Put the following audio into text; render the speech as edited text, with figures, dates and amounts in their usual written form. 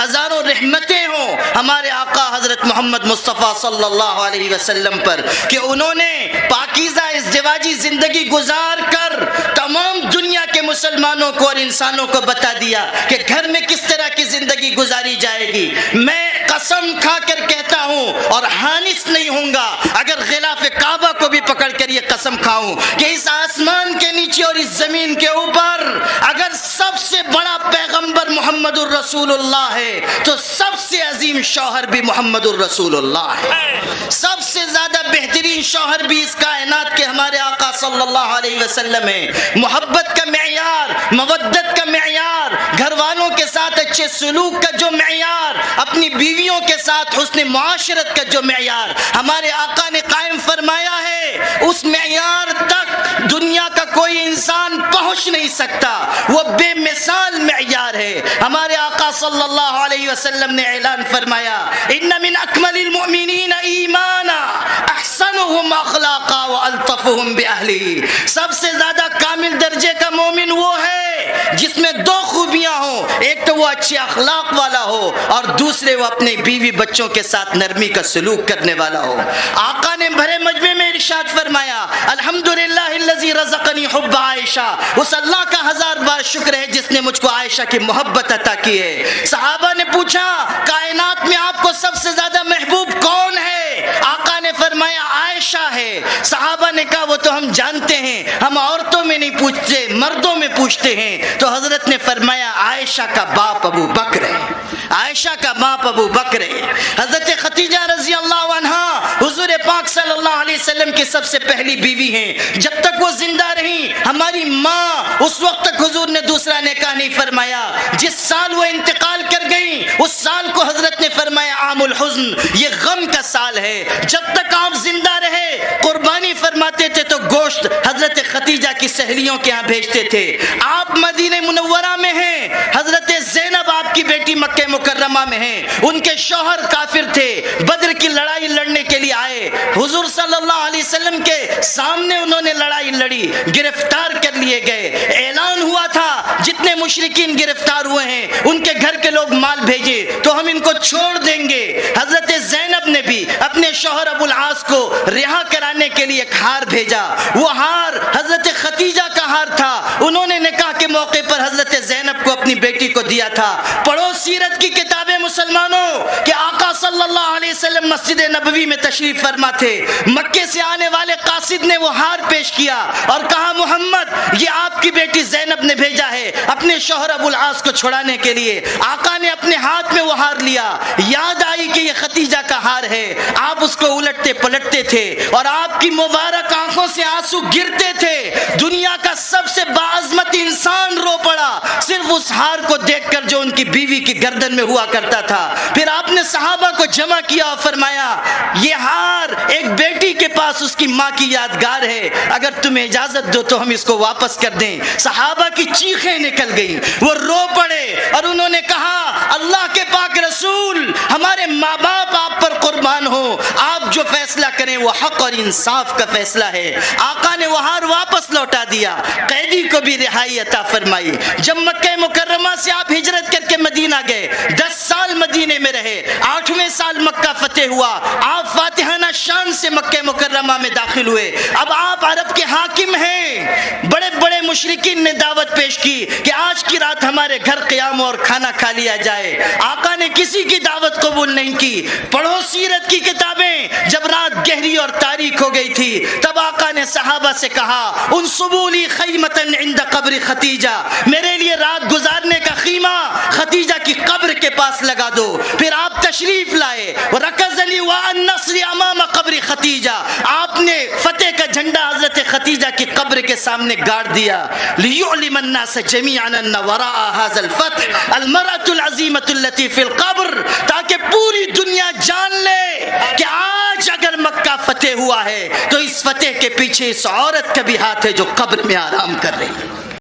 ہزاروں رحمتیں ہوں ہمارے آقا حضرت محمد مصطفیٰ صلی اللہ علیہ وسلم پر کہ انہوں نے پاکیزہ ازدواجی زندگی گزار کر تمام دنیا کے مسلمانوں کو اور انسانوں کو بتا دیا کہ گھر میں کس طرح کی زندگی گزاری جائے گی۔ میں قسم کھا کر کہتا ہوں اور حانث نہیں ہوں گا اگر غلاف کعبہ کو بھی پکڑ کر یہ قسم کھاؤں کہ اس آسمان کے نیچے اور اس زمین کے اوپر اگر سب سے بڑا پیغمبر محمد الرسول اللہ ہے تو سب سے عظیم شوہر بھی محمد الرسول اللہ ہے۔ سب سے زیادہ بہترین شوہر بھی اس کائنات کے ہمارے آقا صلی اللہ علیہ وسلم ہے۔ محبت کا معیار، مودت کا معیار، گھر والوں کے ساتھ اچھے سلوک کا جو معیار، اپنی بیویوں کے ساتھ حسن معاشرت کا جو معیار ہمارے آقا نے قائم فرمایا ہے، اس معیار تک دنیا کا کوئی انسان پہنچ نہیں سکتا۔ وہ بے مثال معیار ہے۔ ہمارے آقا صلی اللہ علیہ وسلم نے اعلان فرمایا ان من اکمل المؤمنین ایمانا احسنهم اخلاقا والطفهم باہلہ۔ سب سے زیادہ کامل درجے کا مومن وہ ہے جس میں دو خوبیاں ہوں، ایک تو وہ اچھے اخلاق والا ہو اور دوسرے وہ اپنے بیوی بچوں کے ساتھ نرمی کا سلوک کرنے والا ہو۔ آقا نے بھرے مجمع میں ارشاد فرمایا الحمدللہ الذی رزقنی حب عائشہ، اس اللہ کا ہزار بار شکر ہے جس نے مجھ کو عائشہ کی محبت عطا کی ہے۔ صحابہ نے پوچھا کائنات میں آپ کو سب سے زیادہ محبوب کون ہے؟ آقا نے فرمایا عائشہ ہے۔ صحابہ نے کہا وہ تو ہم جانتے ہیں، ہم عورتوں میں نہیں پوچھتے مردوں میں پوچھتے ہیں۔ تو حضرت نے فرمایا عائشہ کا باپ ابو بکر ہے، عائشہ کا باپ ابو بکر ہے۔ حضرت خدیجہ رضی اللہ عنہا حضور پاک صلی اللہ علیہ وسلم کی سب سے پہلی بیوی ہیں۔ جب تک وہ زندہ رہی ہماری ماں اس وقت تک حضور نے دوسرا نکاح نہیں فرمایا۔ جس سال وہ انتقال کر گئی اس سال کو حضرت نے فرمایا عام الحزن، یہ غم کا سال ہے۔ جب تک آپ زندہ رہے قربانی فرماتے تھے تو گوشت حضرت خدیجہ کی سہیلیوں کے ہاں بھیجتے تھے۔ آپ مدینہ منورہ میں ہیں، حضرت زینب آپ کی بیٹی مکہ مکرمہ میں ہیں، ان کے شوہر کافر تھے، بدر کی لڑائی لڑنے کے لیے آئے، حضور صلی اللہ علیہ وسلم کے سامنے انہوں نے لڑائی لڑی، گرفتار کر لیے گئے۔ اعلان ہوا تھا جتنے مشرکین گرفتار ہوئے ہیں ان کے گھر کے لوگ مال بھیجے تو ہم ان کو چھوڑ دیں گے۔ حضرت زینب نے بھی اپنے شوہر ابو العاص کو رہا کرانے کے لیے ایک ہار بھیجا، وہ ہار حضرت خدیجہ کا ہار تھا، انہوں نے نکاح کے موقع پر حضرت زینب کو اپنی بیٹی کو دیا تھا۔ پڑھو سیرت کی کتابیں مسلمانوں کہ آقا صلی اللہ علیہ وسلم مسجد نبوی میں تشریف فرما تھے، مکے سے آنے والے قاصد نے وہ ہار پیش کیا اور کہا محمد یہ آپ کی بیٹی زینب نے بھیجا ہے اپنے شوہر ابو العاص کو چھڑانے کے لیے۔ آقا نے اپنے ہاتھ میں وہ ہار لیا، یاد آئی کہ یہ خدیجہ کا ہار ہے، آپ اس کو الٹتے پلٹتے تھے اور آپ کی مبارک آنکھوں سے آنسو گرتے تھے۔ دنیا کا سب سے باعظمت انسان رو پڑا صرف اس ہار کو دیکھ کر جو ان کی بیوی کی گردن میں ہوا کرتا تھا۔ پھر آپ نے صحابہ کو جمع کیا اور فرمایا یہ ہار ایک بیٹی کے پاس اس کی ماں کی یادگار ہے، اگر تمہیں اجازت دو تو ہم اس کو واپس کر دیں۔ صحابہ کی چیخیں نکل گئیں، وہ رو پڑے اور انہوں نے کہا اللہ کے پاک رسول ہمارے ماں باپ آپ پر قربان ہو، آپ جو فیصلہ کریں وہ حق اور انصاف کا فیصلہ ہے۔ آقا نے وہ ہار واپس لوٹا دیا، قیدی کو بھی رہائی عطا فرمائی۔ جب مکہ مکرمہ سے آپ ہجرت کر کے مدینہ گئے، 10 سال مدینے میں رہے، 8ویں سال مکہ فتح ہوا، آپ فاتحانہ شان سے مکہ مکرمہ میں داخل ہوئے۔ اب آپ عرب کے حاکم ہیں، بڑے بڑے مشرکین نے دعوت پیش کی کہ آج کی رات ہمارے گھر قیام اور کھانا کھا لیا جائے۔ آقا نے کسی کی دعوت قبول نہیں کی۔ پڑھو سیرت کی کتابیں، جب رات گہری اور تاریک ہو گئی تھی تب آقا نے صحابہ سے کہا انصبوا لی خیمۃ عند قبر خدیجہ، میرے لیے رات گزارنے کا خیمہ خدیجہ کی قبر کے پاس لگا دو۔ پھر آپ تشریف لائے، رکز لی النصر امام قبر خدیجہ، آپ نے فتح کا جھنڈا حضرت خدیجہ کی قبر کے سامنے گاڑ دیا۔ لیعلم الناس جميعا ان وراء هذا الفتح المرأة العظیمة التي في القبر، تاکہ پوری دنیا جان لے کہ آج اگر مکہ فتح ہوا ہے تو اس فتح کے پیچھے اس عورت کا بھی ہاتھ ہے جو قبر میں آرام کر رہی ہے۔